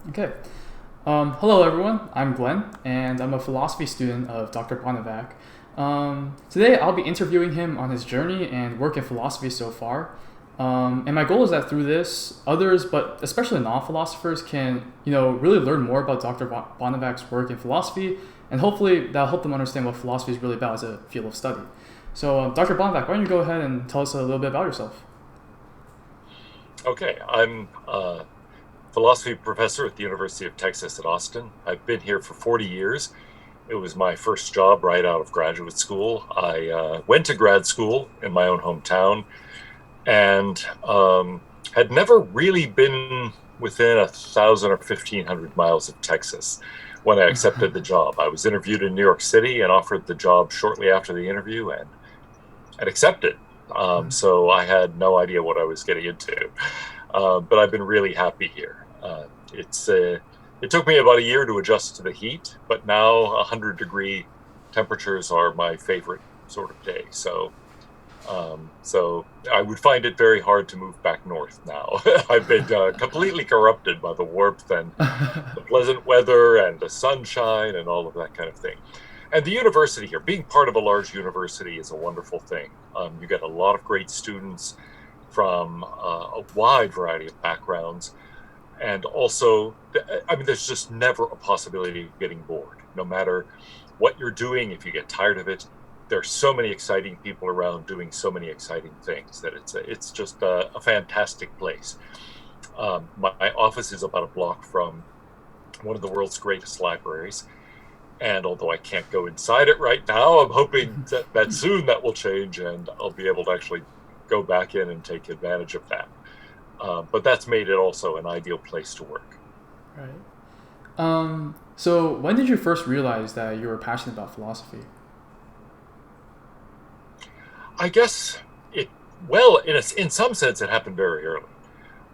Okay. Hello, everyone. I'm Glen, and I'm a philosophy student of Dr. Bonevac. Today, I'll be interviewing him on his journey and work in philosophy so far. And my goal is that through this, others, but especially non-philosophers, can really learn more about Dr. Bonevac's work in philosophy, and hopefully that'll help them understand what philosophy is really about as a field of study. So, Dr. Bonevac, why don't you go ahead and tell us a little bit about yourself? Okay, I'm a philosophy professor at the University of Texas at Austin. I've been here for 40 years. It was my first job right out of graduate school. I went to grad school in my own hometown and had never really been within 1,000 or 1,500 miles of Texas when I accepted the job. I was interviewed in New York City and offered the job shortly after the interview and accepted. So I had no idea what I was getting into, but I've been really happy here. It took me about a year to adjust to the heat, but now 100-degree temperatures are my favorite sort of day. So I would find it very hard to move back north now. I've been completely corrupted by the warmth and the pleasant weather and the sunshine and all of that kind of thing. And the university here, being part of a large university is a wonderful thing. You get a lot of great students from a wide variety of backgrounds. And also, I mean, there's just never a possibility of getting bored. No matter what you're doing, if you get tired of it, there's so many exciting people around doing so many exciting things that it's just a fantastic place. My office is about a block from one of the world's greatest libraries. And although I can't go inside it right now, I'm hoping that soon that will change and I'll be able to actually go back in and take advantage of that. But that's made it also an ideal place to work. Right. So when did you first realize that you were passionate about philosophy? I guess well, in some sense, it happened very early.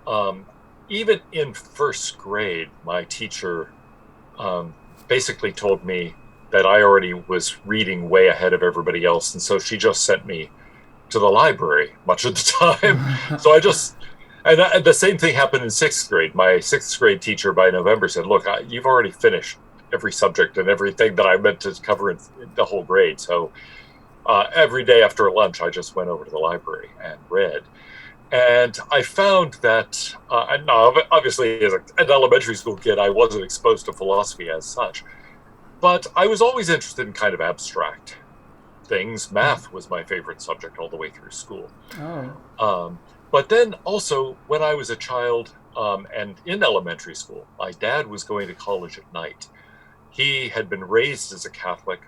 Um, Even in first grade, my teacher um, basically told me that I already was reading way ahead of everybody else. And so she just sent me to the library much of the time. So and the same thing happened in sixth grade. My sixth grade teacher by November said, look, you've already finished every subject and everything that I meant to cover in the whole grade. So every day after lunch, I just went over to the library and read. And I found that, no, obviously, as an elementary school kid, I wasn't exposed to philosophy as such. But I was always interested in kind of abstract things. Math was my favorite subject all the way through school. Oh. Um, but then also, when I was a child and in elementary school, my dad was going to college at night. He had been raised as a Catholic,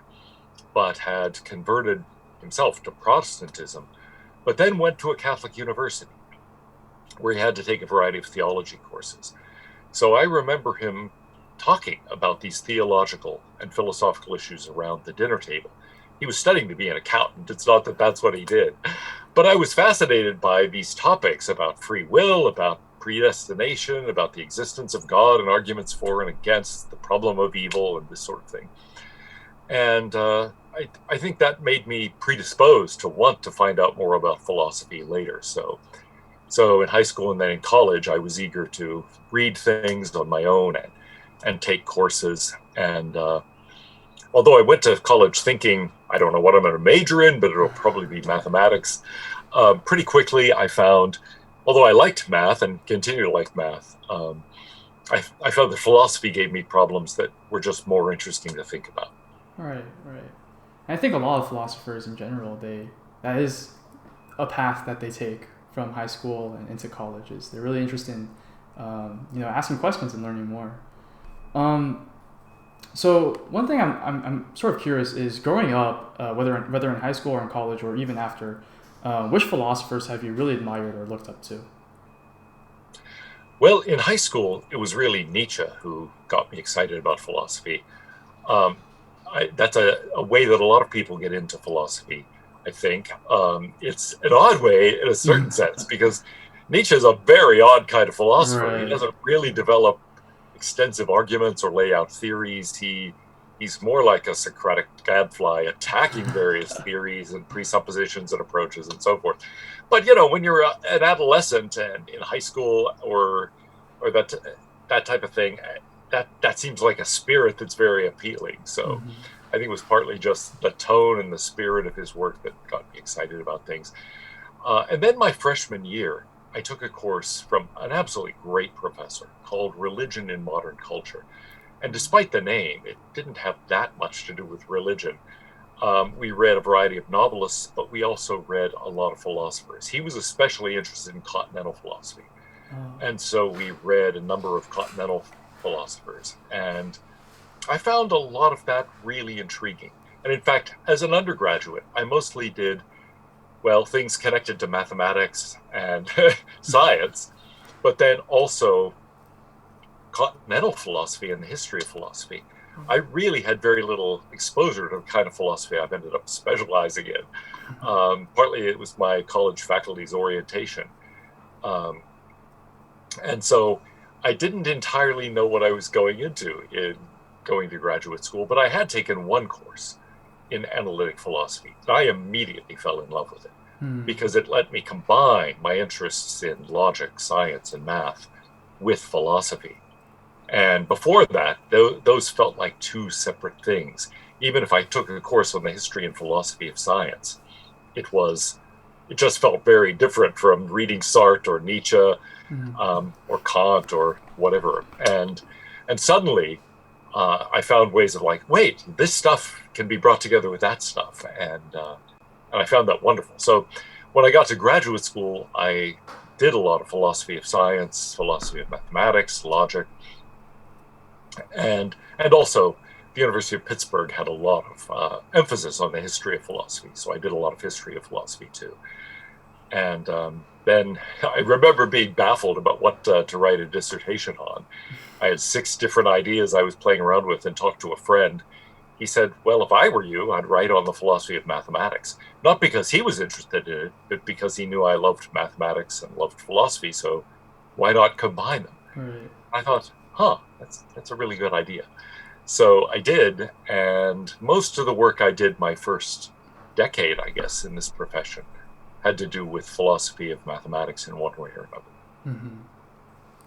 but had converted himself to Protestantism, but then went to a Catholic university where he had to take a variety of theology courses. So I remember him talking about these theological and philosophical issues around the dinner table. He was studying to be an accountant. It's not that that's what he did. But I was fascinated by these topics about free will, about predestination, about the existence of God, and arguments for and against the problem of evil, and this sort of thing. And I think that made me predisposed to want to find out more about philosophy later. So in high school and then in college, I was eager to read things on my own and take courses. And although I went to college thinking, I don't know what I'm going to major in, but it'll probably be mathematics, pretty quickly I found, although I liked math and continue to like math, I found that philosophy gave me problems that were just more interesting to think about. Right, right. I think a lot of philosophers in general, that is a path that they take from high school and into colleges. They're really interested in, asking questions and learning more. Um, so one thing I'm sort of curious is growing up, whether in high school or in college or even after, which philosophers have you really admired or looked up to? Well, in high school, it was really Nietzsche who got me excited about philosophy. Um, that's a way that a lot of people get into philosophy, I think. It's an odd way in a certain sense because Nietzsche is a very odd kind of philosopher. He Right. doesn't really develop extensive arguments or lay out theories. He's more like a Socratic gadfly, attacking various theories and presuppositions and approaches and so forth. But when you're an adolescent and in high school or that type of thing, that seems like a spirit that's very appealing. So I think it was partly just the tone and the spirit of his work that got me excited about things. And then my freshman year, I took a course from an absolutely great professor called Religion in Modern Culture. And despite the name, it didn't have that much to do with religion. We read a variety of novelists, but we also read a lot of philosophers. He was especially interested in continental philosophy. And so we read a number of continental philosophers. And I found a lot of that really intriguing. And in fact, as an undergraduate, I mostly did, well, things connected to mathematics and science, but then also continental philosophy and the history of philosophy. I really had very little exposure to the kind of philosophy I've ended up specializing in. Partly it was my college faculty's orientation. And so I didn't entirely know what I was going into in going to graduate school, but I had taken one course in analytic philosophy. And I immediately fell in love with it because it let me combine my interests in logic, science, and math with philosophy. And before that, those felt like two separate things. Even if I took a course on the history and philosophy of science, it just felt very different from reading Sartre or Nietzsche or Kant or whatever. And suddenly I found ways of like, wait, this stuff can be brought together with that stuff. And I found that wonderful. So when I got to graduate school, I did a lot of philosophy of science, philosophy of mathematics, logic. And also the University of Pittsburgh had a lot of emphasis on the history of philosophy. So I did a lot of history of philosophy too. And then I remember being baffled about what to write a dissertation on. I had 6 different ideas I was playing around with and talked to a friend. He said, well, if I were you, I'd write on the philosophy of mathematics. Not because he was interested in it, but because he knew I loved mathematics and loved philosophy. So why not combine them? Right. I thought, that's a really good idea. So I did, and most of the work I did my first decade, I guess, in this profession had to do with philosophy of mathematics in one way or another.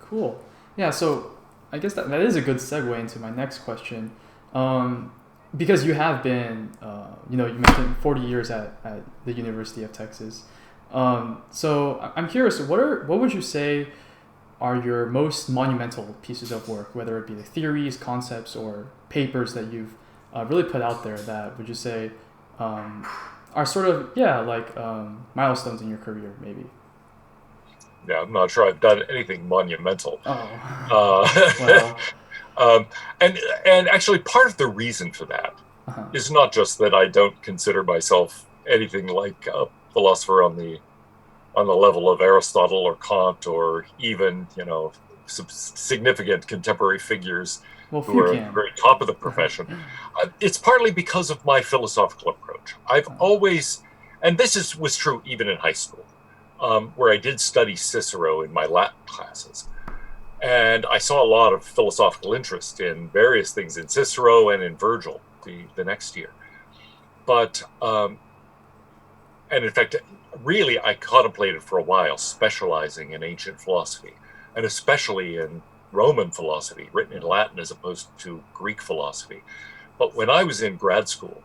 Cool. Yeah, so I guess that is a good segue into my next question. Because you have been, you mentioned 40 years at the University of Texas. So I'm curious, what would you say are your most monumental pieces of work, whether it be the theories, concepts, or papers that you've really put out there that would you say are sort of, milestones in your career, maybe? Yeah, I'm not sure I've done anything monumental. Well. And actually part of the reason for that is not just that I don't consider myself anything like a philosopher on the level of Aristotle or Kant or even, some significant contemporary figures who are at the very top of the profession. It's partly because of my philosophical approach. I've always, and this was true even in high school, where I did study Cicero in my Latin classes. And I saw a lot of philosophical interest in various things in Cicero and in Virgil the next year. But, and in fact, really, I contemplated for a while specializing in ancient philosophy, and especially in Roman philosophy, written in Latin as opposed to Greek philosophy. But when I was in grad school,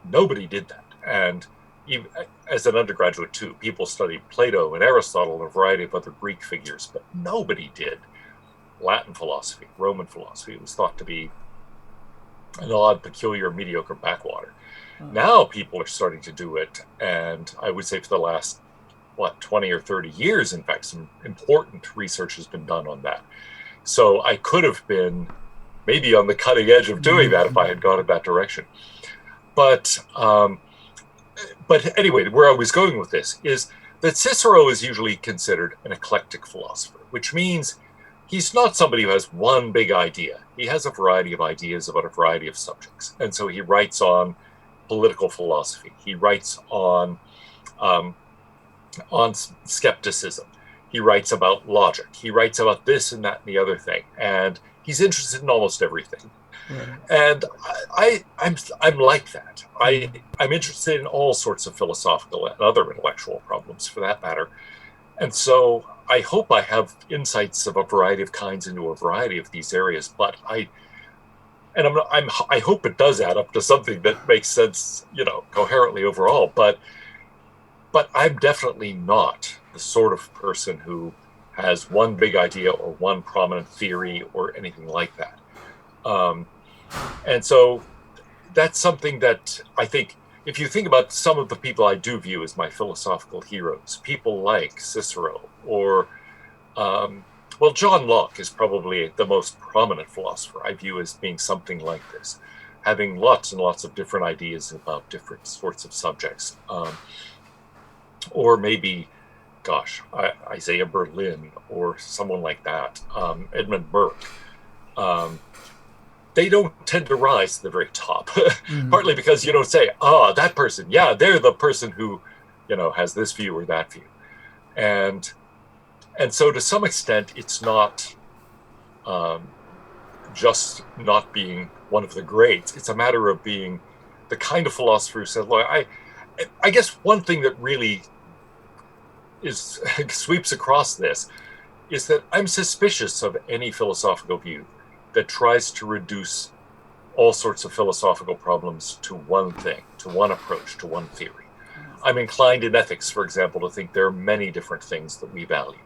nobody did that. And even as an undergraduate too, people studied Plato and Aristotle and a variety of other Greek figures, but nobody did Latin philosophy, Roman philosophy. It was thought to be an odd, peculiar, mediocre backwater. Now people are starting to do it, and I would say for the last, 20 or 30 years, in fact, some important research has been done on that. So I could have been maybe on the cutting edge of doing that if I had gone in that direction. But anyway, where I was going with this is that Cicero is usually considered an eclectic philosopher, which means he's not somebody who has one big idea. He has a variety of ideas about a variety of subjects. And so he writes on political philosophy. He writes on skepticism. He writes about logic. He writes about this and that and the other thing. And he's interested in almost everything. Right. And I'm like that. I'm interested in all sorts of philosophical and other intellectual problems, for that matter. And so I hope I have insights of a variety of kinds into a variety of these areas, but I hope it does add up to something that makes sense, coherently overall. But I'm definitely not the sort of person who has one big idea or one prominent theory or anything like that. And so that's something that I think, if you think about some of the people I do view as my philosophical heroes, people like Cicero or, John Locke is probably the most prominent philosopher I view as being something like this, having lots and lots of different ideas about different sorts of subjects. Or maybe, Isaiah Berlin or someone like that, Edmund Burke. They don't tend to rise to the very top, partly because you don't say, that person, yeah, they're the person who, has this view or that view. And so to some extent, it's not just not being one of the greats. It's a matter of being the kind of philosopher who says, look, I guess one thing that really sweeps across this is that I'm suspicious of any philosophical view that tries to reduce all sorts of philosophical problems to one thing, to one approach, to one theory. I'm inclined in ethics, for example, to think there are many different things that we value,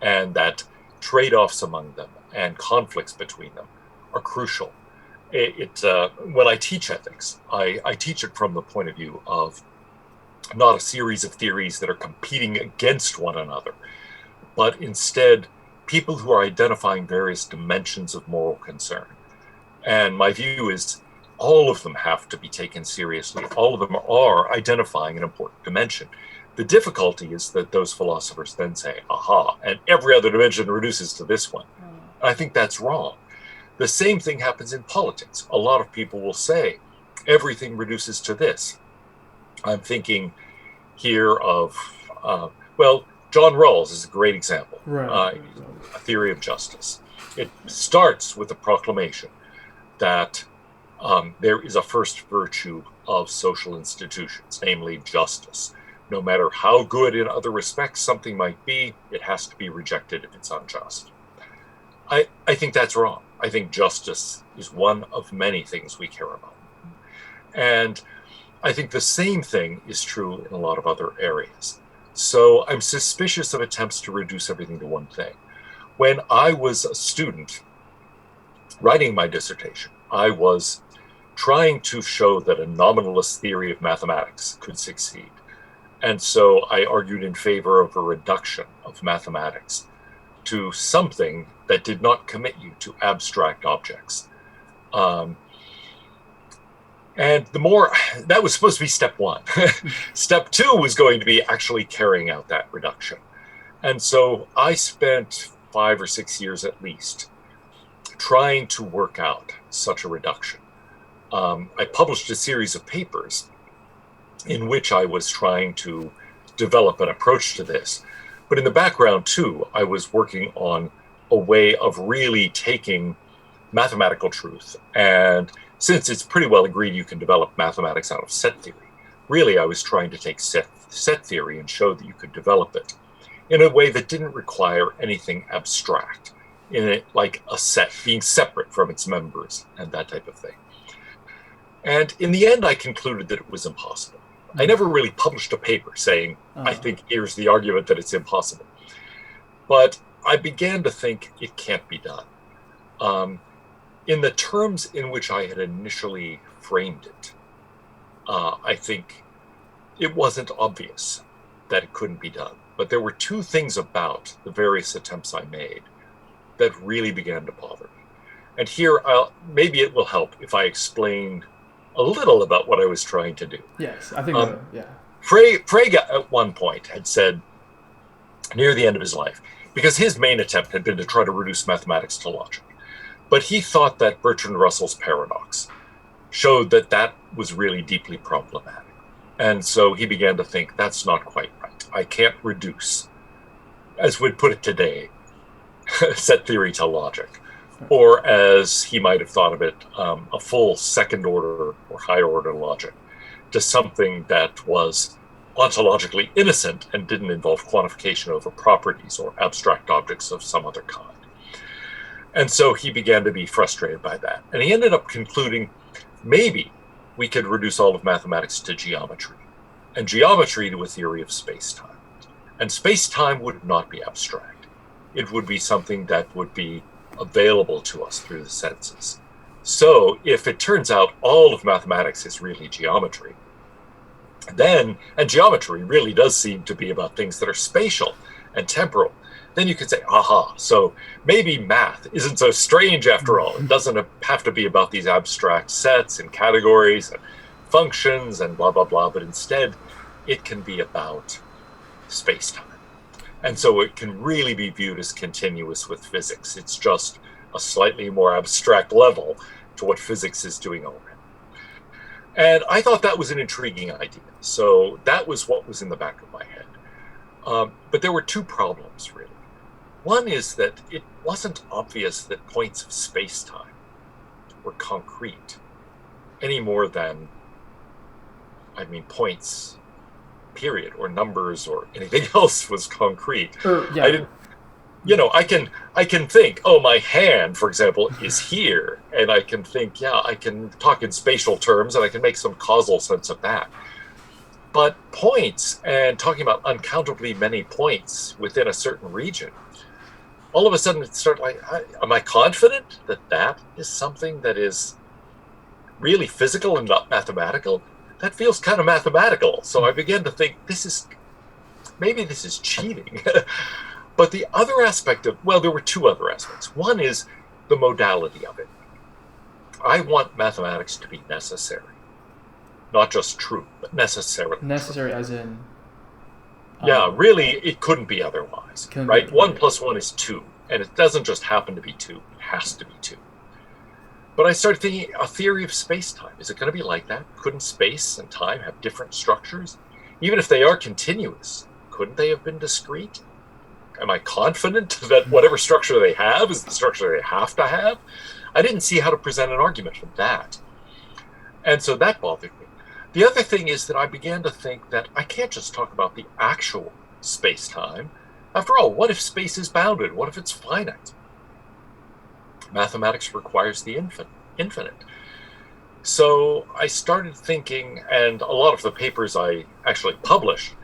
and that trade-offs among them and conflicts between them are crucial. When I teach ethics, I teach it from the point of view of not a series of theories that are competing against one another, but instead people who are identifying various dimensions of moral concern. And my view is all of them have to be taken seriously. All of them are identifying an important dimension. The difficulty is that those philosophers then say, aha, and every other dimension reduces to this one. I think that's wrong. The same thing happens in politics. A lot of people will say, everything reduces to this. I'm thinking here of, John Rawls is a great example. Right. A theory of justice. It starts with the proclamation that there is a first virtue of social institutions, namely justice. No matter how good in other respects something might be, it has to be rejected if it's unjust. I think that's wrong. I think justice is one of many things we care about. And I think the same thing is true in a lot of other areas. So I'm suspicious of attempts to reduce everything to one thing. When I was a student writing my dissertation, I was trying to show that a nominalist theory of mathematics could succeed. And so I argued in favor of a reduction of mathematics to something that did not commit you to abstract objects. And that was supposed to be step one. Step two was going to be actually carrying out that reduction. And so I spent 5 or 6 years at least trying to work out such a reduction. I published a series of papers in which I was trying to develop an approach to this. But in the background, too, I was working on a way of really taking mathematical truth. And since it's pretty well agreed you can develop mathematics out of set theory, really I was trying to take set theory and show that you could develop it in a way that didn't require anything abstract, in it like a set being separate from its members and that type of thing. And in the end, I concluded that it was impossible. I never really published a paper saying, I think here's the argument that it's impossible. But I began to think it can't be done. In the terms in which I had initially framed it, I think it wasn't obvious that it couldn't be done. But there were two things about the various attempts I made that really began to bother me. And here, maybe it will help if I explain a little about what I was trying to do. Yes, I think yeah. Frege at one point had said, near the end of his life, because his main attempt had been to try to reduce mathematics to logic, but he thought that Bertrand Russell's paradox showed that that was really deeply problematic. And so he began to think, that's not quite right. I can't reduce, as we'd put it today, set theory to logic. Or as he might have thought of it, a full second order or higher order logic to something that was ontologically innocent and didn't involve quantification over properties or abstract objects of some other kind. And so he began to be frustrated by that. And he ended up concluding maybe we could reduce all of mathematics to geometry, and geometry to a theory of space-time. And space-time would not be abstract. It would be something that would be available to us through the senses. So if it turns out all of mathematics is really geometry, then, and geometry really does seem to be about things that are spatial and temporal, then you could say, aha, so maybe math isn't so strange after all. It doesn't have to be about these abstract sets and categories and functions and blah, blah, blah, but instead it can be about space-time. And so it can really be viewed as continuous with physics. It's just a slightly more abstract level to what physics is doing already. And I thought that was an intriguing idea. So that was what was in the back of my head. But there were two problems, really. One is that it wasn't obvious that points of space-time were concrete any more than, points, period, or numbers, or anything else was concrete. Yeah. I can think, oh, my hand, for example, is here, and I can think, yeah, I can talk in spatial terms, and I can make some causal sense of that. But points, and talking about uncountably many points within a certain region, all of a sudden it started like, am I confident that that is something that is really physical and not mathematical? That feels kind of mathematical. So I began to think, maybe this is cheating. But the other aspect there were two other aspects. One is the modality of it. I want mathematics to be necessary. Not just true, but necessarily. Necessary as in? Yeah, really, it couldn't be otherwise, right? 1 + 1 is 2, and it doesn't just happen to be 2. It has to be 2. But I started thinking, a theory of space-time, is it going to be like that? Couldn't space and time have different structures? Even if they are continuous, couldn't they have been discrete? Am I confident that whatever structure they have is the structure they have to have? I didn't see how to present an argument for that. And so that bothered me. The other thing is that I began to think that I can't just talk about the actual space-time. After all, what if space is bounded? What if it's finite? Mathematics requires the infinite. So I started thinking, and a lot of the papers I actually published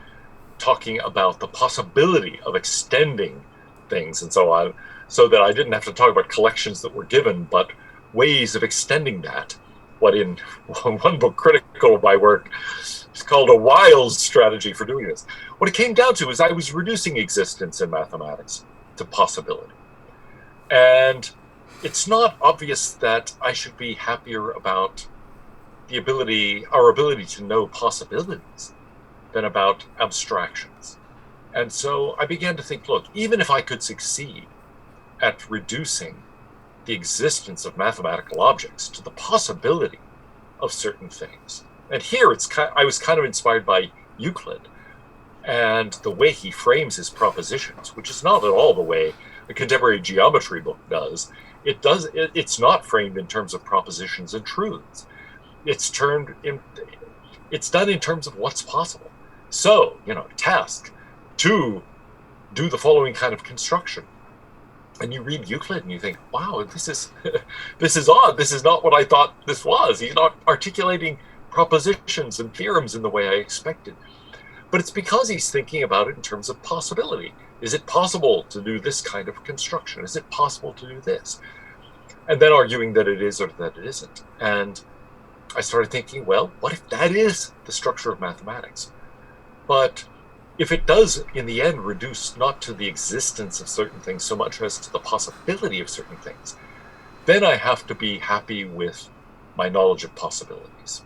talking about the possibility of extending things and so on, so that I didn't have to talk about collections that were given, but ways of extending that. What in one book critical of my work is called a wild strategy for doing this. What it came down to is I was reducing existence in mathematics to possibility. And it's not obvious that I should be happier about our ability to know possibilities than about abstractions. And so I began to think, look, even if I could succeed at reducing the existence of mathematical objects to the possibility of certain things. And here I was kind of inspired by Euclid and the way he frames his propositions, which is not at all the way a contemporary geometry book does. It's not framed in terms of propositions and truths. It's done in terms of what's possible. So, task to do the following kind of construction. And you read Euclid and you think, wow, this is odd. This is not what I thought this was. He's not articulating propositions and theorems in the way I expected. But it's because he's thinking about it in terms of possibility. Is it possible to do this kind of construction? Is it possible to do this? And then arguing that it is or that it isn't. And I started thinking, well, what if that is the structure of mathematics? But if it does, in the end, reduce not to the existence of certain things so much as to the possibility of certain things, then I have to be happy with my knowledge of possibilities.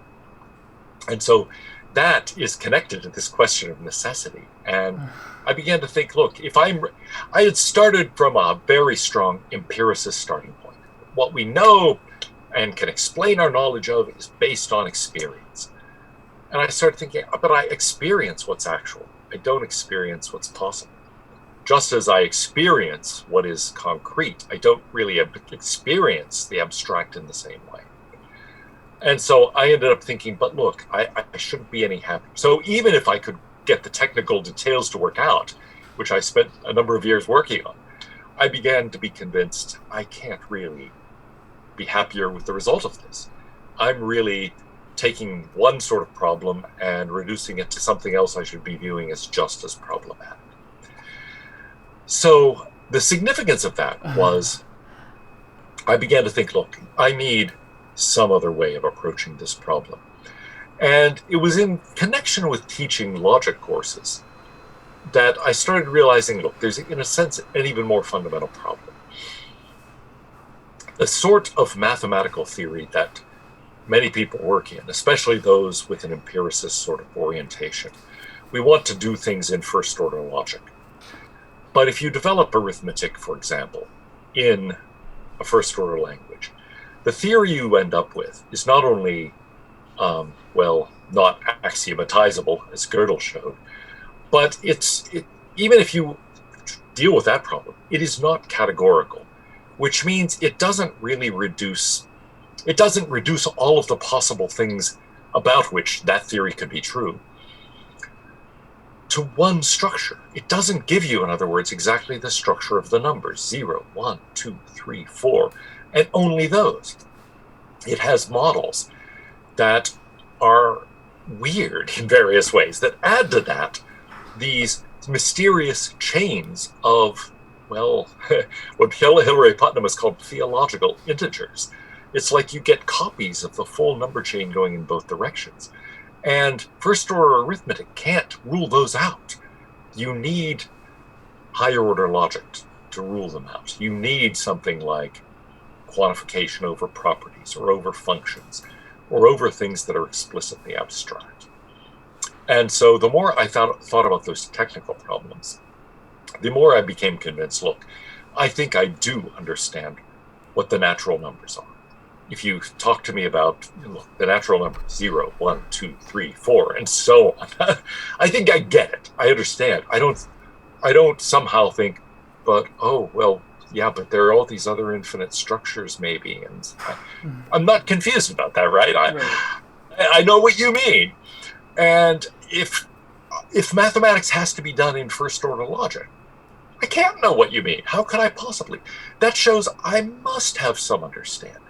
And so that is connected to this question of necessity. And I began to think, look, I had started from a very strong empiricist starting point. What we know and can explain our knowledge of is based on experience. And I started thinking, but I experience what's actual. I don't experience what's possible. Just as I experience what is concrete, I don't really experience the abstract in the same way. And so I ended up thinking, but look, I shouldn't be any happier. So even if I could get the technical details to work out, which I spent a number of years working on, I began to be convinced I can't really be happier with the result of this. I'm really taking one sort of problem and reducing it to something else I should be viewing as just as problematic. So the significance of that was I began to think, look, I need some other way of approaching this problem. And it was in connection with teaching logic courses that I started realizing, look, there's, in a sense, an even more fundamental problem. The sort of mathematical theory that many people work in, especially those with an empiricist sort of orientation, we want to do things in first-order logic. But if you develop arithmetic, for example, in a first-order language, the theory you end up with is not only, not axiomatizable, as Gödel showed, but even if you deal with that problem, it is not categorical, which means it doesn't reduce all of the possible things about which that theory could be true to one structure. It doesn't give you, in other words, exactly the structure of the numbers, 0, 1, 2, 3, 4, and only those. It has models that are weird in various ways that add to that these mysterious chains of, what Hilary Putnam has called theological integers. It's like you get copies of the full number chain going in both directions. And first-order arithmetic can't rule those out. You need higher-order logic to rule them out. You need something like quantification over properties or over functions or over things that are explicitly abstract. And so the more I thought about those technical problems, the more I became convinced, look, I think I do understand what the natural numbers are. If you talk to me about the natural numbers, 0, 1, 2, 3, 4, and so on, I think I get it. I understand. I don't somehow think, but but there are all these other infinite structures maybe, and I'm not confused about that, right? I know what you mean. And if mathematics has to be done in first order logic, I can't know what you mean. How could I possibly? That shows I must have some understanding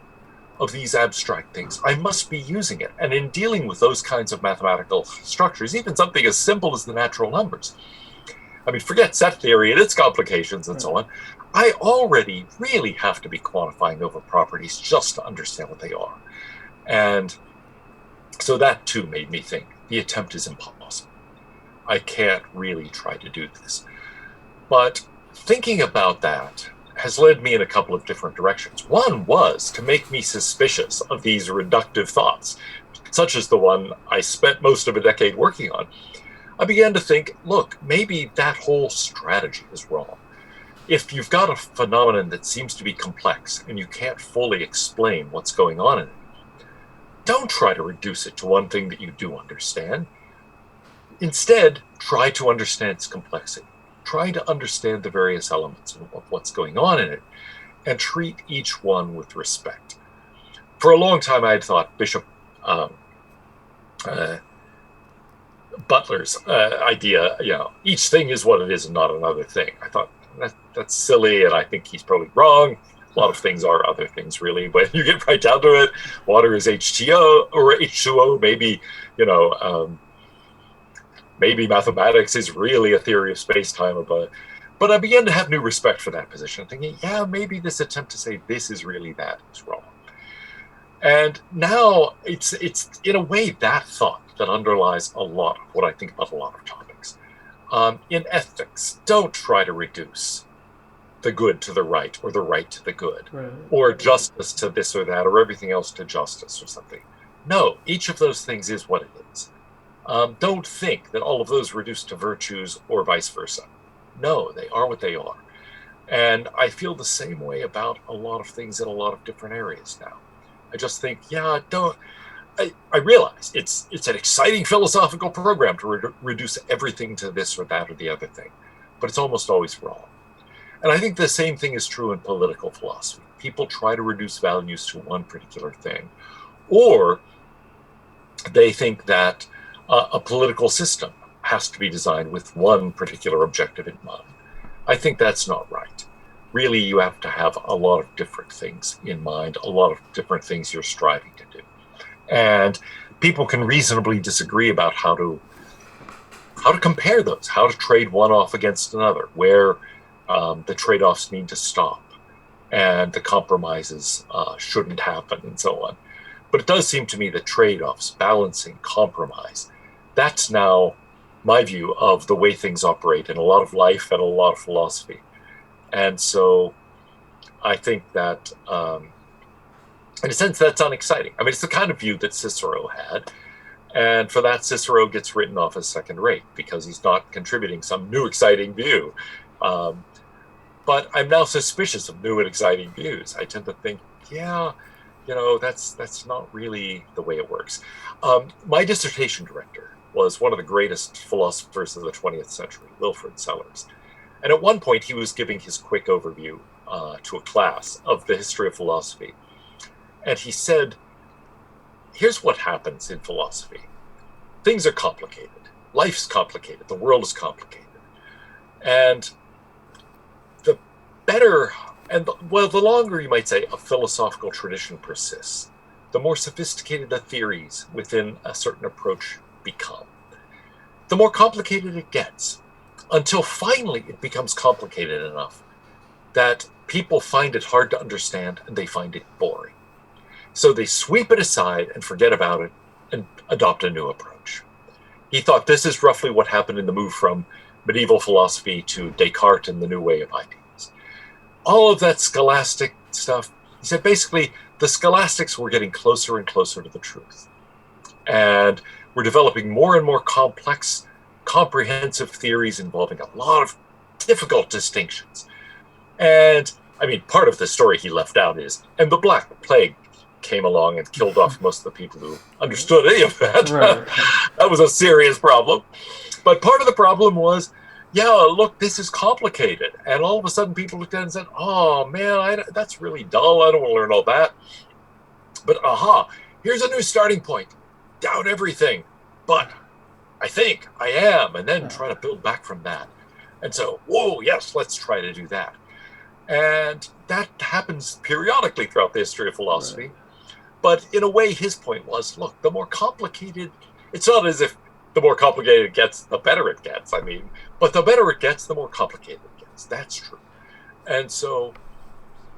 of these abstract things. I must be using it. And in dealing with those kinds of mathematical structures, even something as simple as the natural numbers, I mean, forget set theory and its complications and so on, I already really have to be quantifying over properties just to understand what they are. And so that too made me think the attempt is impossible. I can't really try to do this. But thinking about that has led me in a couple of different directions. One was to make me suspicious of these reductive thoughts, such as the one I spent most of a decade working on. I began to think, look, maybe that whole strategy is wrong. If you've got a phenomenon that seems to be complex and you can't fully explain what's going on in it, don't try to reduce it to one thing that you do understand. Instead, try to understand its complexity. Try to understand the various elements of what's going on in it and treat each one with respect. For a long time, I had thought Bishop Butler's idea, each thing is what it is and not another thing. I thought that's silly, and I think he's probably wrong. A lot of things are other things, really. When you get right down to it, water is H2O or H2O. Maybe, maybe mathematics is really a theory of space-time. But I began to have new respect for that position, thinking, maybe this attempt to say this is really that is wrong. And now it's in a way that thought that underlies a lot of what I think about a lot of topics. In ethics, don't try to reduce the good to the right or the right to the good, or justice to this or that, or everything else to justice or something. No, each of those things is what it is. Don't think that all of those reduce to virtues or vice versa. No, they are what they are. And I feel the same way about a lot of things in a lot of different areas now. I just think, I realize it's an exciting philosophical program to reduce everything to this or that or the other thing, but it's almost always wrong. And I think the same thing is true in political philosophy. People try to reduce values to one particular thing, or they think that a political system has to be designed with one particular objective in mind. I think that's not right. Really, you have to have a lot of different things in mind, a lot of different things you're striving to do. And people can reasonably disagree about how to compare those, how to trade one off against another, where the trade-offs need to stop and the compromises shouldn't happen and so on. But it does seem to me that trade-offs, balancing, compromise, that's now my view of the way things operate in a lot of life and a lot of philosophy. And so I think that, in a sense, that's unexciting. I mean, it's the kind of view that Cicero had. And for that, Cicero gets written off as second rate because he's not contributing some new exciting view. But I'm now suspicious of new and exciting views. I tend to think, yeah, that's not really the way it works. My dissertation director was one of the greatest philosophers of the 20th century, Wilfrid Sellars. And at one point, he was giving his quick overview to a class of the history of philosophy. And he said, here's what happens in philosophy. Things are complicated. Life's complicated. The world is complicated. And the better, the longer, you might say, a philosophical tradition persists, the more sophisticated the theories within a certain approach become. The more complicated it gets, until finally it becomes complicated enough that people find it hard to understand and they find it boring. So they sweep it aside and forget about it and adopt a new approach. He thought this is roughly what happened in the move from medieval philosophy to Descartes and the new way of ideas. All of that scholastic stuff, he said basically the scholastics were getting closer and closer to the truth. And we're developing more and more complex, comprehensive theories involving a lot of difficult distinctions. And I mean, part of the story he left out is, and the Black Plague came along and killed off most of the people who understood any of that. Right. That was a serious problem. But part of the problem was, yeah, look, this is complicated. And all of a sudden people looked at it and said, oh man, that's really dull. I don't want to learn all that. But here's a new starting point. Doubt everything. But I think I am. And then try to build back from that. And so, whoa, yes, let's try to do that. And that happens periodically throughout the history of philosophy. Right. But in a way, his point was, look, the more complicated, it's not as if the more complicated it gets, the better it gets. I mean, but the better it gets, the more complicated it gets. That's true. And so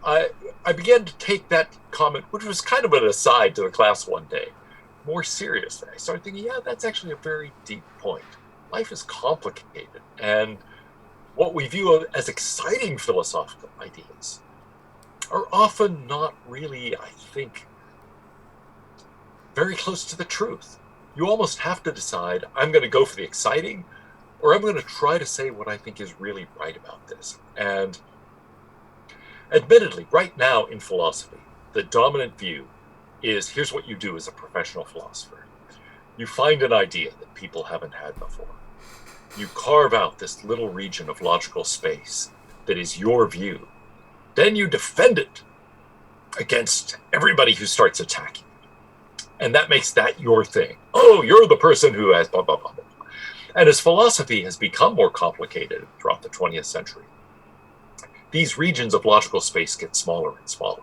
I began to take that comment, which was kind of an aside to the class one day, more seriously. I started thinking, yeah, that's actually a very deep point. Life is complicated. And what we view as exciting philosophical ideas are often not really, I think, very close to the truth. You almost have to decide, I'm going to go for the exciting, or I'm going to try to say what I think is really right about this. And admittedly, right now in philosophy, the dominant view is, here's what you do as a professional philosopher. You find an idea that people haven't had before. You carve out this little region of logical space that is your view. Then you defend it against everybody who starts attacking. And that makes that your thing. Oh, you're the person who has blah, blah, blah, blah. And as philosophy has become more complicated throughout the 20th century, these regions of logical space get smaller and smaller.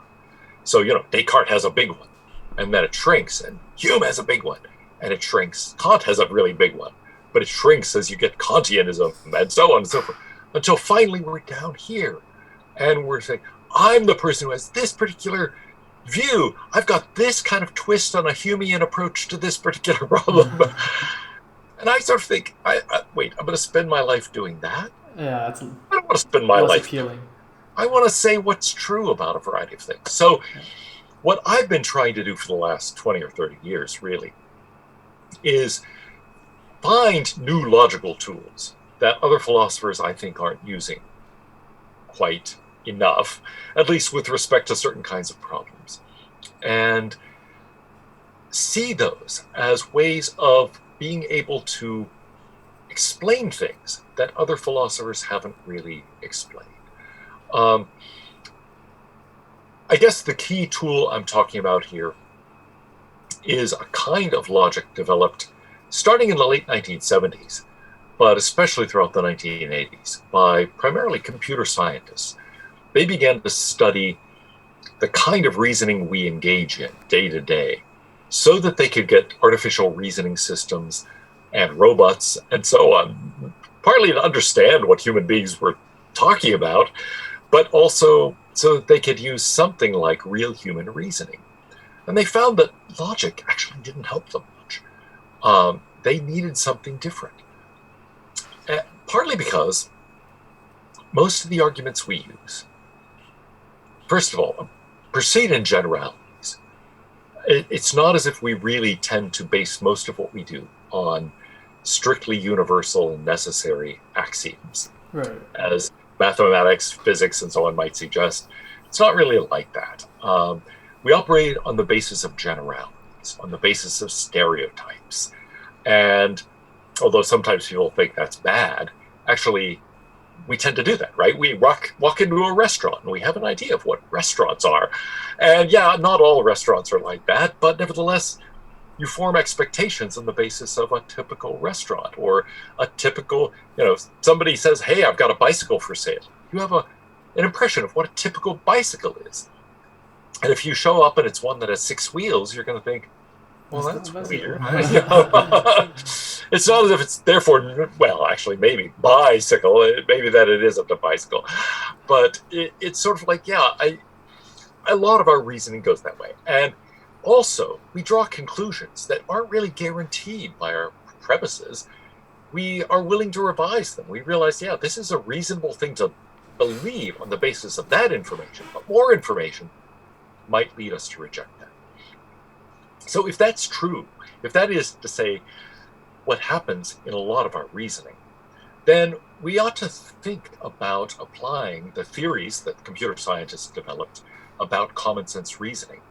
So, Descartes has a big one, and then it shrinks, and Hume has a big one, and it shrinks. Kant has a really big one, but it shrinks as you get Kantianism, and so on and so forth, until finally we're down here, and we're saying, I'm the person who has this particular view. I've got this kind of twist on a Humean approach to this particular problem. And I sort of think, wait, I'm going to spend my life doing that? Yeah, I don't want to spend my life appealing. I want to say what's true about a variety of things. So what I've been trying to do for the last 20 or 30 years, really, is find new logical tools that other philosophers, I think, aren't using quite enough, at least with respect to certain kinds of problems, and see those as ways of being able to explain things that other philosophers haven't really explained. I guess the key tool I'm talking about here is a kind of logic developed starting in the late 1970s but especially throughout the 1980s, by primarily computer scientists. They began to study the kind of reasoning we engage in day to day so that they could get artificial reasoning systems and robots and so on, partly to understand what human beings were talking about, but also so that they could use something like real human reasoning. And they found that logic actually didn't help them much. They needed something different. Partly because most of the arguments we use, first of all, proceed in generalities. It's not as if we really tend to base most of what we do on strictly universal and necessary axioms, Right. as mathematics, physics, and so on might suggest. It's not really like that. We operate on the basis of generalities, on the basis of stereotypes. And although sometimes people think that's bad, actually, we tend to do that, right? We walk into a restaurant and we have an idea of what restaurants are. And yeah, not all restaurants are like that, but nevertheless, you form expectations on the basis of a typical restaurant or a typical, somebody says, hey, I've got a bicycle for sale. You have an impression of what a typical bicycle is. And if you show up and it's one that has 6 wheels, you're going to think, well, that's weird. It's not as if it's therefore, well, actually, maybe bicycle, maybe that it isn't a bicycle. But it's sort of like, yeah, a lot of our reasoning goes that way. And also, we draw conclusions that aren't really guaranteed by our premises. We are willing to revise them. We realize, yeah, this is a reasonable thing to believe on the basis of that information, but more information might lead us to reject that. So if that's true, if that is to say what happens in a lot of our reasoning, then we ought to think about applying the theories that computer scientists developed about common sense reasoning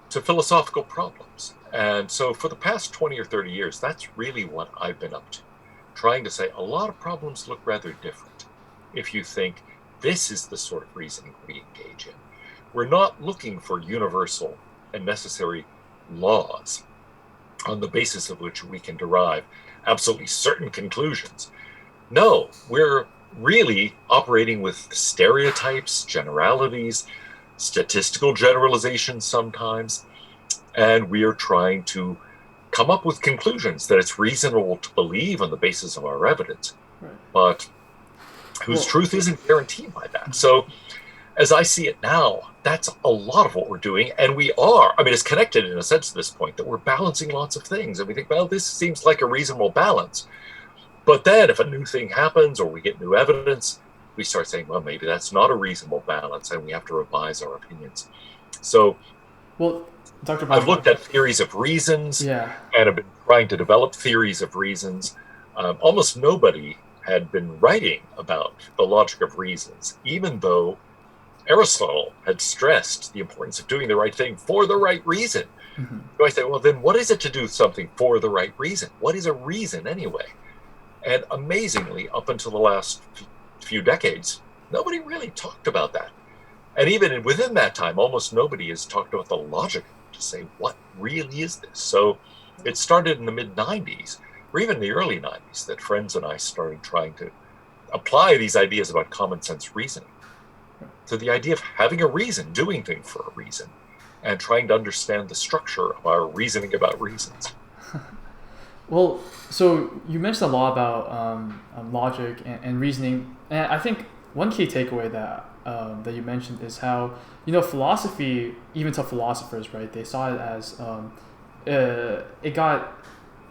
to philosophical problems. And so for the past 20 or 30 years, that's really what I've been up to, trying to say a lot of problems look rather different if you think this is the sort of reasoning we engage in. We're not looking for universal and necessary laws on the basis of which we can derive absolutely certain conclusions. No, we're really operating with stereotypes, generalities, statistical generalizations sometimes, and we are trying to come up with conclusions that it's reasonable to believe on the basis of our evidence, right, but whose truth isn't guaranteed by that. So as I see it now, that's a lot of what we're doing. And we are, it's connected in a sense to this point that we're balancing lots of things. And we think, well, this seems like a reasonable balance. But then if a new thing happens or we get new evidence, we start saying, well, maybe that's not a reasonable balance and we have to revise our opinions. So, well, Dr. I've looked at theories of reasons, and have been trying to develop theories of reasons. Almost nobody had been writing about the logic of reasons, even though Aristotle had stressed the importance of doing the right thing for the right reason. Mm-hmm. So I say, well, then what is it to do something for the right reason? What is a reason anyway? And amazingly, up until the last few decades, nobody really talked about that. And even within that time, almost nobody has talked about the logic to say, what really is this? So it started in the mid-90s, or even the early 90s, that friends and I started trying to apply these ideas about common sense reasoning to the idea of having a reason, doing things for a reason, and trying to understand the structure of our reasoning about reasons. Well, so you mentioned a lot about logic and reasoning, and I think one key takeaway that you mentioned is how philosophy, even to philosophers, right? They saw it as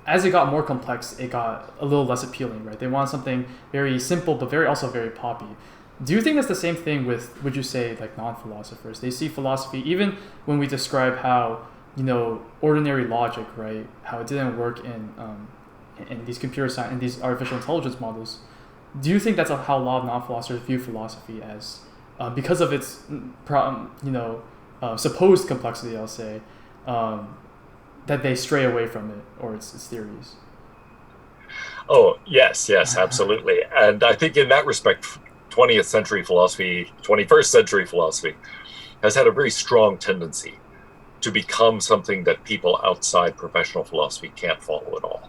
as it got more complex, it got a little less appealing, right? They want something very simple, but also very poppy. Do you think that's the same thing with, would you say, like non-philosophers? They see philosophy, even when we describe how, ordinary logic, right? How it didn't work in these computer science, in these artificial intelligence models. Do you think that's how a lot of non-philosophers view philosophy as, because of its, supposed complexity, I'll say, that they stray away from it or its theories? Oh, yes, absolutely. And I think in that respect, 20th century philosophy, 21st century philosophy has had a very strong tendency to become something that people outside professional philosophy can't follow at all.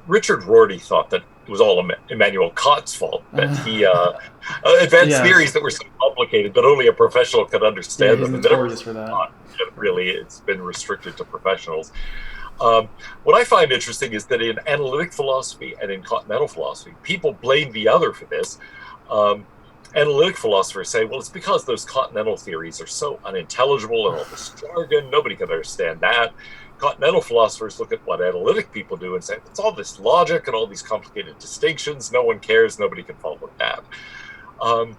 Richard Rorty thought that it was all Immanuel Kant's fault, that he advanced Yes. theories that were so complicated that only a professional could Yeah, understand he's them, and that it notorious was for that. not. Really, it's been restricted to professionals. What I find interesting is that in analytic philosophy and in continental philosophy, people blame the other for this. Um, Analytic philosophers say, well, it's because those continental theories are so unintelligible and all this jargon, nobody can understand that. Continental philosophers look at what analytic people do and say, it's all this logic and all these complicated distinctions, no one cares, nobody can follow that. Um,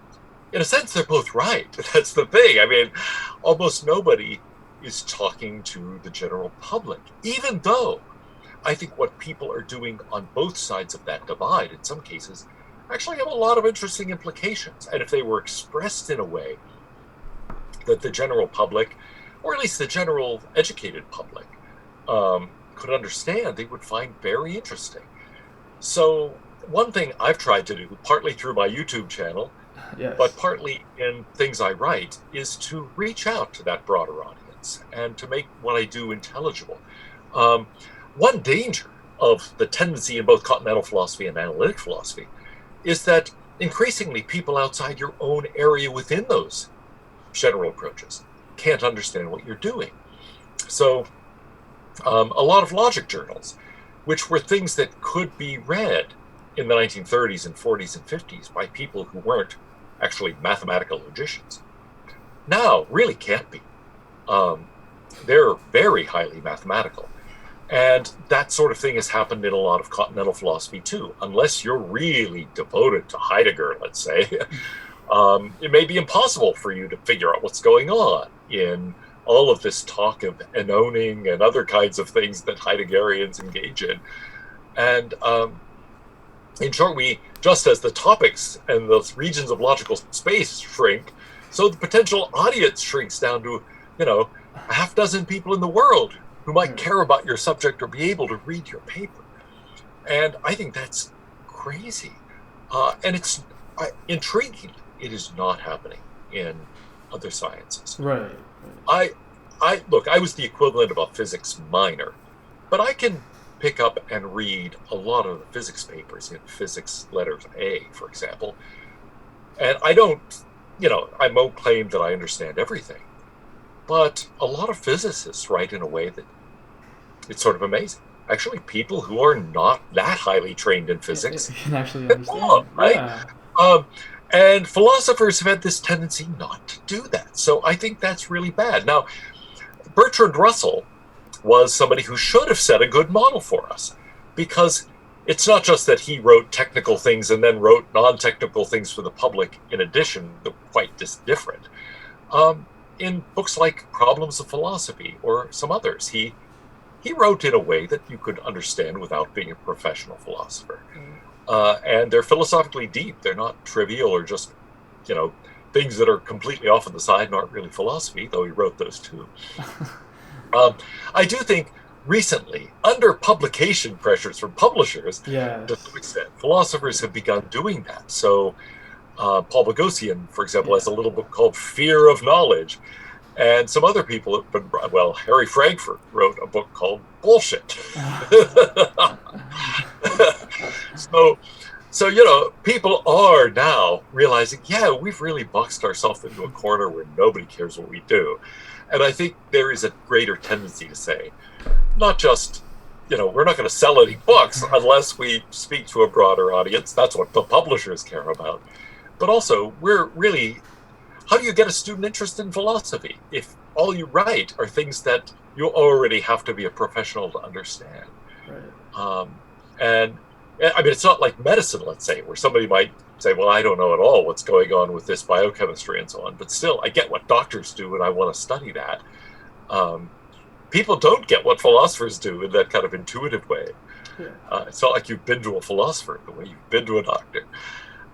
in a sense, they're both right. That's the thing. I mean, almost nobody is talking to the general public, even though I think what people are doing on both sides of that divide, in some cases, actually have a lot of interesting implications. And if they were expressed in a way that the general public, or at least the general educated public, could understand, they would find very interesting. So, one thing I've tried to do, partly through my YouTube channel, but Yes. partly in things I write, is to reach out to that broader audience and to make what I do intelligible. Um, One danger of the tendency in both continental philosophy and analytic philosophy is that increasingly people outside your own area within those general approaches can't understand what you're doing. So, a lot of logic journals, which were things that could be read in the 1930s and 40s and 50s by people who weren't actually mathematical logicians, now really can't be. Um, they're very highly mathematical. And that sort of thing has happened in a lot of continental philosophy too. Unless you're really devoted to Heidegger, let's say, it may be impossible for you to figure out what's going on in all of this talk of enoning and other kinds of things that Heideggerians engage in. And in short, we just as the topics and the regions of logical space shrink, so the potential audience shrinks down to, a half dozen people in the world who might care about your subject or be able to read your paper. And I think that's crazy. And it's intriguing. It is not happening in other sciences. Right. I, look, I was the equivalent of a physics minor, but I can pick up and read a lot of the physics papers in physics letters A, for example. And I don't, I won't claim that I understand everything, but a lot of physicists write in a way that it's sort of amazing. Actually, people who are not that highly trained in physics You can actually can understand. follow, right? Yeah. Um, and philosophers have had this tendency not to do that. So I think that's really bad. Now, Bertrand Russell was somebody who should have set a good model for us, because it's not just that he wrote technical things and then wrote non-technical things for the public in addition. They're quite different. In books like Problems of Philosophy or some others, he wrote in a way that you could understand without being a professional philosopher. And they're philosophically deep. They're not trivial or just, things that are completely off on the side and aren't really philosophy, though he wrote those too. I do think recently, under publication pressures from publishers, to Yes. some extent, philosophers have begun doing that. So Paul Boghossian, for example, has a little book called Fear of Knowledge. And some other people have been, well, Harry Frankfurt wrote a book called Bullshit. so, people are now realizing, yeah, we've really boxed ourselves into a corner where nobody cares what we do. And I think there is a greater tendency to say, not just, we're not going to sell any books unless we speak to a broader audience. That's what the publishers care about. But also, we're really, how do you get a student interested in philosophy if all you write are things that you already have to be a professional to understand? Right. And I mean, it's not like medicine, let's say, where somebody might say, well, I don't know at all what's going on with this biochemistry and so on. But still, I get what doctors do and I want to study that. People don't get what philosophers do in that kind of intuitive way. Yeah. It's not like you've been to a philosopher the way you've been to a doctor.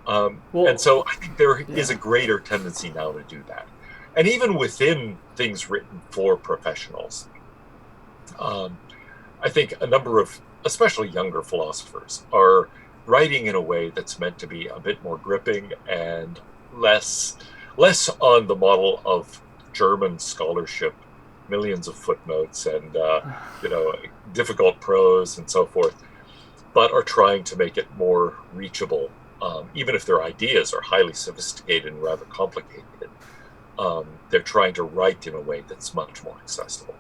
Well, and so I think there is yeah. a greater tendency now to do that. And even within things written for professionals, I think a number of, especially younger philosophers, are writing in a way that's meant to be a bit more gripping and less on the model of German scholarship, millions of footnotes and difficult prose and so forth. but are trying to make it more reachable, even if their ideas are highly sophisticated and rather complicated. They're trying to write in a way that's much more accessible.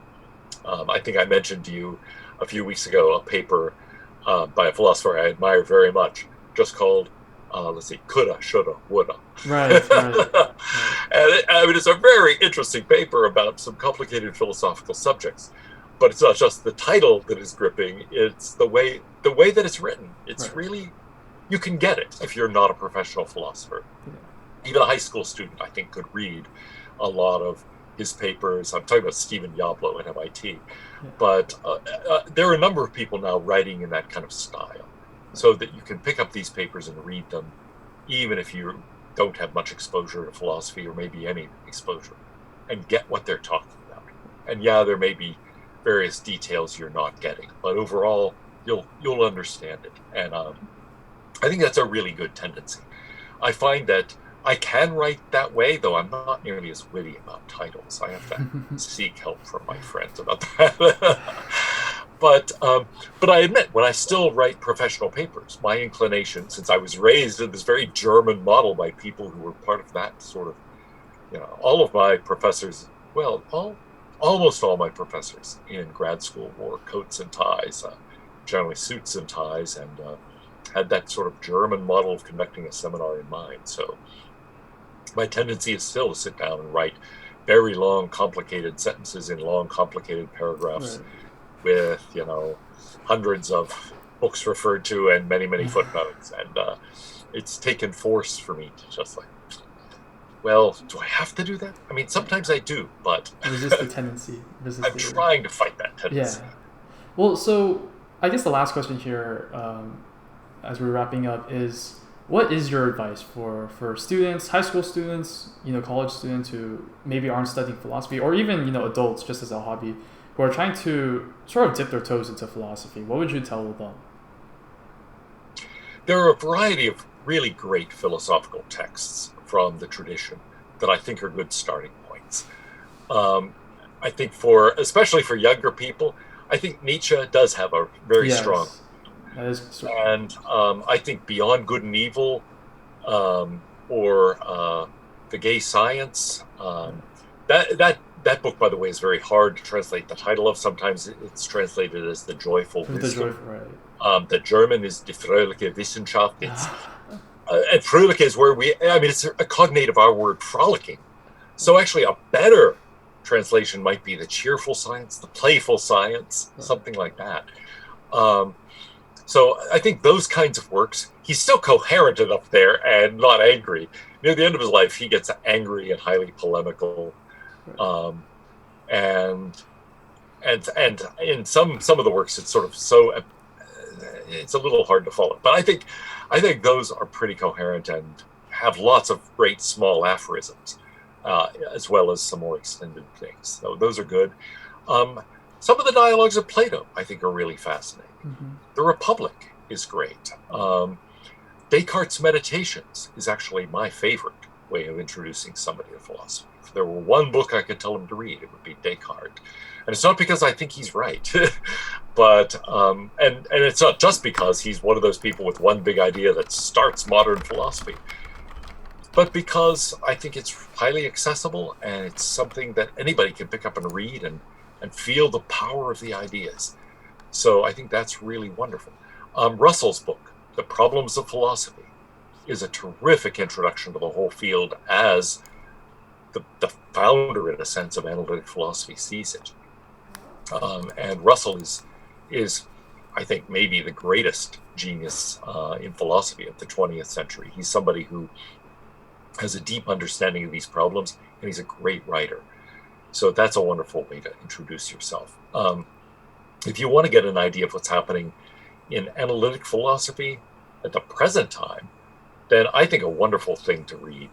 I think I mentioned to you a few weeks ago a paper by a philosopher I admire very much, just called, let's see, Coulda, Shoulda, Woulda. Right, right, right. And I mean, it's a very interesting paper about some complicated philosophical subjects. But it's not just the title that is gripping; it's the way that it's written. It's Right. really, you can get it if you're not a professional philosopher. Yeah. Even a high school student, I think, could read a lot of his papers. I'm talking about Stephen Yablo at MIT. Yeah. But there are a number of people now writing in that kind of style, so that you can pick up these papers and read them, even if you don't have much exposure to philosophy or maybe any exposure, and get what they're talking about. And yeah, there may be various details you're not getting, but overall, you'll understand it. And I think that's a really good tendency. I find that I can write that way, though I'm not nearly as witty about titles. I have to seek help from my friends about that. But I admit, when I still write professional papers, my inclination, since I was raised in this very German model by people who were part of that sort of, all of my professors, well, almost all my professors in grad school wore coats and ties, generally suits and ties, and had that sort of German model of conducting a seminar in mind. So my tendency is still to sit down and write very long, complicated sentences in long, complicated paragraphs, Right. with, hundreds of books referred to and many, many footnotes. And it's taken force for me to just like, well, do I have to do that? I mean, sometimes I do, but Resist the tendency. Resist I'm the urge. trying to fight that tendency. Yeah. Well, so I guess the last question here, as we're wrapping up, is what is your advice for students, high school students, college students who maybe aren't studying philosophy, or even adults just as a hobby, who are trying to sort of dip their toes into philosophy? What would you tell them? There are a variety of really great philosophical texts from the tradition that I think are good starting points. Um, I think especially for younger people, I think Nietzsche does have a very strong, Yes, that is and I think Beyond Good and Evil, or The Gay Science. That book, by the way, is very hard to translate the title of. Sometimes it's translated as The Joyful the Wisdom. joyful, right? The German is Die fröhliche Wissenschaft. And fröhliche is where it's a cognate of our word frolicking. So actually a better translation might be the cheerful science, the playful science, something like that. So I think those kinds of works, he's still coherent enough there and not angry. Near the end of his life, he gets angry and highly polemical. And in some of the works, it's sort of it's a little hard to follow. But I think those are pretty coherent and have lots of great small aphorisms, as well as some more extended things. So those are good. Some of the dialogues of Plato, I think, are really fascinating. Mm-hmm. The Republic is great. Descartes' Meditations is actually my favorite way of introducing somebody to philosophy. If there were one book I could tell them to read, it would be Descartes. And it's not because I think he's right, but and it's not just because he's one of those people with one big idea that starts modern philosophy, but because I think it's highly accessible and it's something that anybody can pick up and read and feel the power of the ideas. So I think that's really wonderful. Russell's book, The Problems of Philosophy, is a terrific introduction to the whole field as the founder, in a sense, of analytic philosophy sees it. And Russell is, I think, maybe the greatest genius in philosophy of the 20th century. He's somebody who has a deep understanding of these problems, and he's a great writer. So that's a wonderful way to introduce yourself. If you want to get an idea of what's happening in analytic philosophy at the present time, then I think a wonderful thing to read,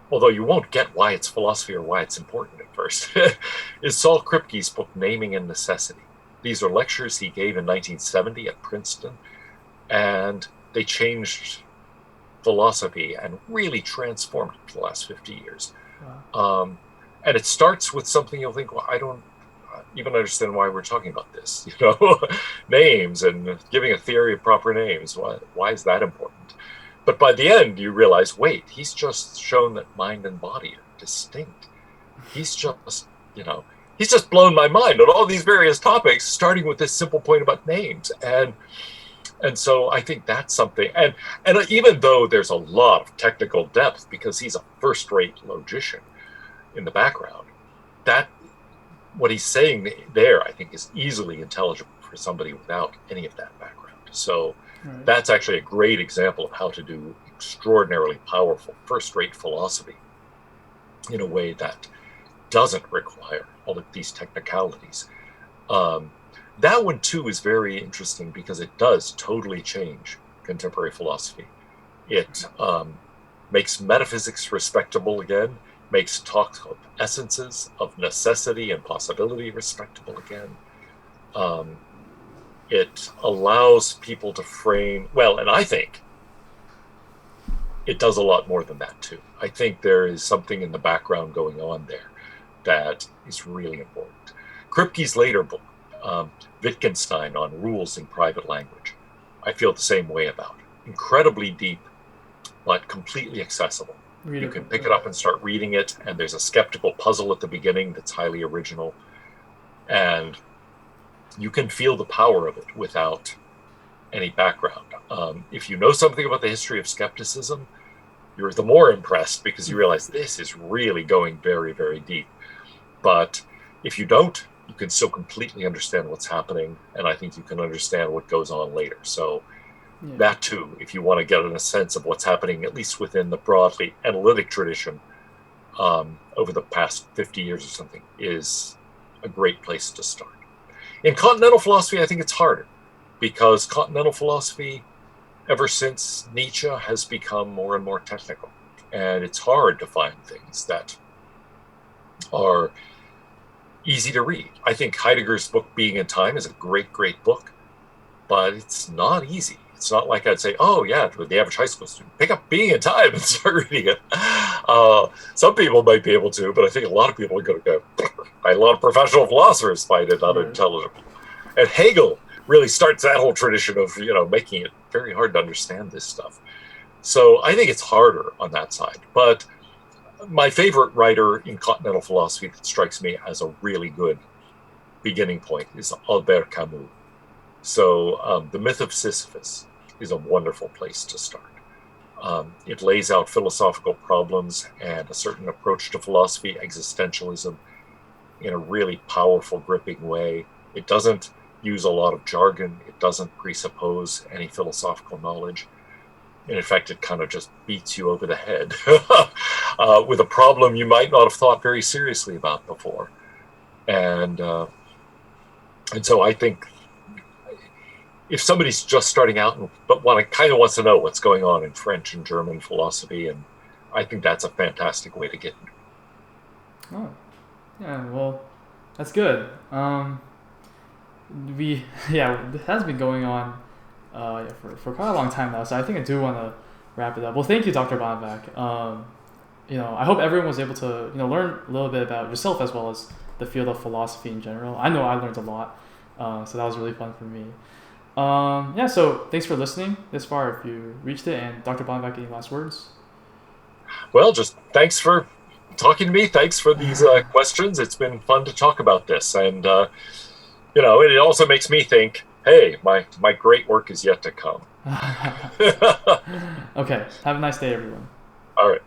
although you won't get why it's philosophy or why it's important at first, is Saul Kripke's book, Naming and Necessity. These are lectures he gave in 1970 at Princeton, and they changed philosophy and really transformed it for the last 50 years. Wow. And it starts with something you'll think, well, even understand why we're talking about this. You know, names and giving a theory of proper names. Why is that important? But by the end, you realize, wait, he's just shown that mind and body are distinct. He's just, you know, he's just blown my mind on all these various topics, starting with this simple point about names. And so I think that's something. And even though there's a lot of technical depth because he's a first-rate logician in the background, that what he's saying there, I think, is easily intelligible for somebody without any of that background. So Right. that's actually a great example of how to do extraordinarily powerful first-rate philosophy in a way that doesn't require all of these technicalities. That one too is very interesting because it does totally change contemporary philosophy. It makes metaphysics respectable again, makes talk of essences, of necessity and possibility respectable again. It allows people to frame, well, and I think it does a lot more than that too. I think there is something in the background going on there that is really important. Kripke's later book, Wittgenstein on Rules in Private Language, I feel the same way about. Incredibly deep, but completely accessible. You can pick it up and start reading it, and there's a skeptical puzzle at the beginning that's highly original. And you can feel the power of it without any background. If you know something about the history of skepticism, you're the more impressed because you realize this is really going very, very deep. But if you don't, you can still completely understand what's happening, and I think you can understand what goes on later. So Yeah. that too, if you want to get a sense of what's happening, at least within the broadly analytic tradition over the past 50 years or something, is a great place to start. In continental philosophy, I think it's harder because continental philosophy, ever since Nietzsche, has become more and more technical. And it's hard to find things that are easy to read. I think Heidegger's book, Being and Time, is a great, great book, but it's not easy. It's not like I'd say, oh, yeah, to the average high school student, pick up Being and Time and start reading it. Some people might be able to, but I think a lot of people are going to go, a lot of professional philosophers find it unintelligible. And Hegel really starts that whole tradition of, you know, making it very hard to understand this stuff. So I think it's harder on that side. But my favorite writer in continental philosophy that strikes me as a really good beginning point is Albert Camus. So The Myth of Sisyphus is a wonderful place to start. It lays out philosophical problems and a certain approach to philosophy, existentialism, in a really powerful, gripping way. It doesn't use a lot of jargon. It doesn't presuppose any philosophical knowledge. And in fact, it kind of just beats you over the head with a problem you might not have thought very seriously about before. And so I think if somebody's just starting out but kind of wants to know what's going on in French and German philosophy, and I think that's a fantastic way to get into it. Oh, yeah. Well, that's good. It has been going on for quite a long time now, so I think I do want to wrap it up. Well, thank you, Dr. Bonevac. I hope everyone was able to learn a little bit about yourself as well as the field of philosophy in general. I know I learned a lot, so that was really fun for me. So thanks for listening this far if you reached it. And Dr. Bonevac, any last words? Well, just thanks for talking to me. Thanks for these questions. It's been fun to talk about this, and it also makes me think, hey, my great work is yet to come. Okay. Have a nice day, everyone. All right.